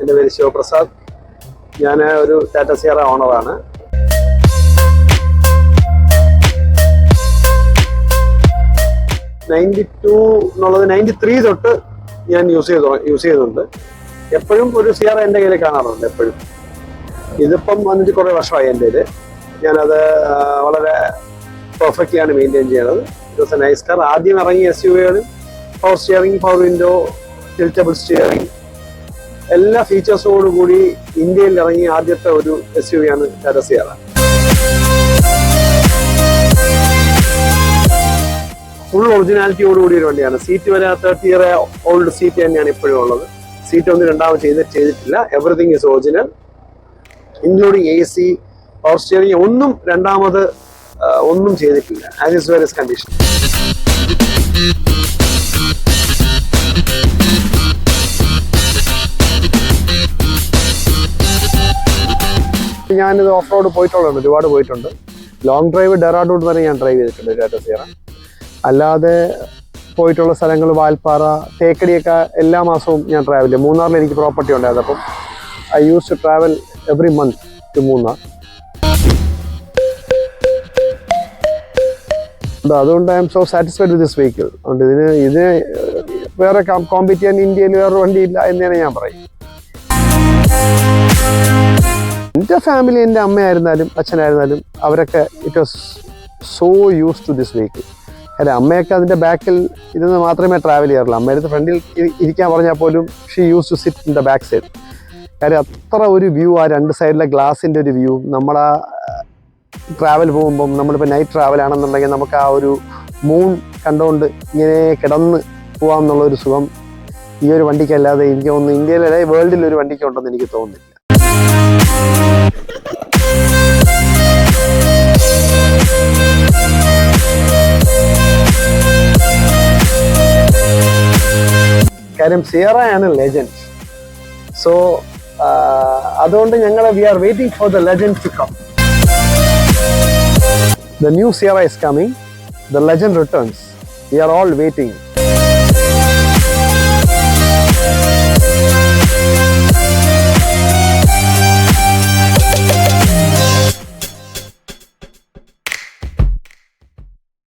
എൻ്റെ പേര് ശിവപ്രസാദ്. ഞാൻ ഒരു ടാറ്റ സിയറ ഓണറാണ്. എന്നുള്ളത് 93 തൊട്ട് ഞാൻ യൂസ് ചെയ്യുന്നുണ്ട്. എപ്പോഴും ഒരു സിയറ എൻ്റെ കയ്യിൽ കാണാറുണ്ട് എപ്പോഴും. ഇതിപ്പം വന്നിട്ട് കുറേ വർഷമായി എൻ്റെ കയ്യിൽ. ഞാനത് വളരെ പെർഫെക്റ്റ്ലിയാണ് മെയിൻറ്റെയിൻ ചെയ്യുന്നത്. It was a nice car. ആദ്യം ഇറങ്ങിയ SUV-കളിൽ power steering, power window, tiltable steering എല്ലാ ഫീച്ചേഴ്സോടു കൂടി ഇന്ത്യയിൽ ഇറങ്ങിയ ആദ്യത്തെ ഒരു SUV-ആണ് ടാറ്റ സിയറ. ഫുൾ ഒറിജിനാലിറ്റിയോട് കൂടി ഒരു വണ്ടിയാണ്. സീറ്റ് വരെ 30 ഇയർ ഓൾഡ് സീറ്റ് തന്നെയാണ് ഇപ്പോഴും ഉള്ളത്. സീറ്റ് ഒന്നും രണ്ടാമത് ചെയ്തിട്ടില്ല. Everything is original, including AC, power steering ഒന്നും രണ്ടാമത് ഒന്നും ചെയ്തിട്ടില്ല. As is where is condition. ഞാനിത് ഓഫ് റോഡ് പോയിട്ടുള്ളതാണ്, ഒരുപാട് പോയിട്ടുണ്ട്. ലോങ് ഡ്രൈവ് ഡെറാഡൂൺ വരെ ഞാൻ ഡ്രൈവ് ചെയ്തിട്ടുണ്ട് ടാറ്റ സിയറ. അല്ലാതെ പോയിട്ടുള്ള സ്ഥലങ്ങൾ വാൽപ്പാറ, തേക്കടിയൊക്കെ എല്ലാ മാസവും ഞാൻ ട്രാവൽ ചെയ്യും. മൂന്നാറിൽ എനിക്ക് പ്രോപ്പർട്ടി ഉണ്ടായത്. അപ്പം I use to travel every month to Munnar. അതുകൊണ്ട് I am so satisfied with this vehicle. അതുകൊണ്ട് ഇതിന് വേറെ കോമ്പീറ്റ് ചെയ്യാൻ ഇന്ത്യയിൽ വേറൊരു വണ്ടിയില്ല എന്ന് തന്നെ ഞാൻ പറയും. എൻ്റെ ഫാമിലി, എൻ്റെ അമ്മയായിരുന്നാലും അച്ഛനായിരുന്നാലും അവരൊക്കെ it was so use to this vehicle. അല്ല, അമ്മയൊക്കെ അതിൻ്റെ ബാക്കിൽ ഇരുന്ന് മാത്രമേ ട്രാവൽ ചെയ്യാറുള്ളൂ. അമ്മയുടെ ഫ്രണ്ടിൽ ഇരിക്കാൻ പറഞ്ഞാൽ പോലും she use to sit in the back side. കാര്യം അത്ര ഒരു വ്യൂ, ആ രണ്ട് സൈഡിലെ ഗ്ലാസിൻ്റെ ഒരു വ്യൂ. നമ്മളാ ട്രാവൽ പോകുമ്പം, നമ്മളിപ്പോൾ നൈറ്റ് ട്രാവൽ ആണെന്നുണ്ടെങ്കിൽ നമുക്ക് ആ ഒരു മൂൺ കണ്ടുകൊണ്ട് ഇങ്ങനെ കിടന്ന് പോകാമെന്നുള്ളൊരു സുഖം ഈ ഒരു വണ്ടിക്കല്ലാതെ എനിക്ക് തോന്നുന്നു ഇന്ത്യയിലെ വേൾഡിൽ ഒരു വണ്ടിക്ക് ഉണ്ടെന്ന് എനിക്ക് തോന്നുന്നില്ല. കാര്യം സിയറയാണ് ലെജൻഡ്. സോ അതുകൊണ്ട് ഞങ്ങൾ we are waiting for the legend to come. The new Sierra is coming. The legend returns. We are all waiting.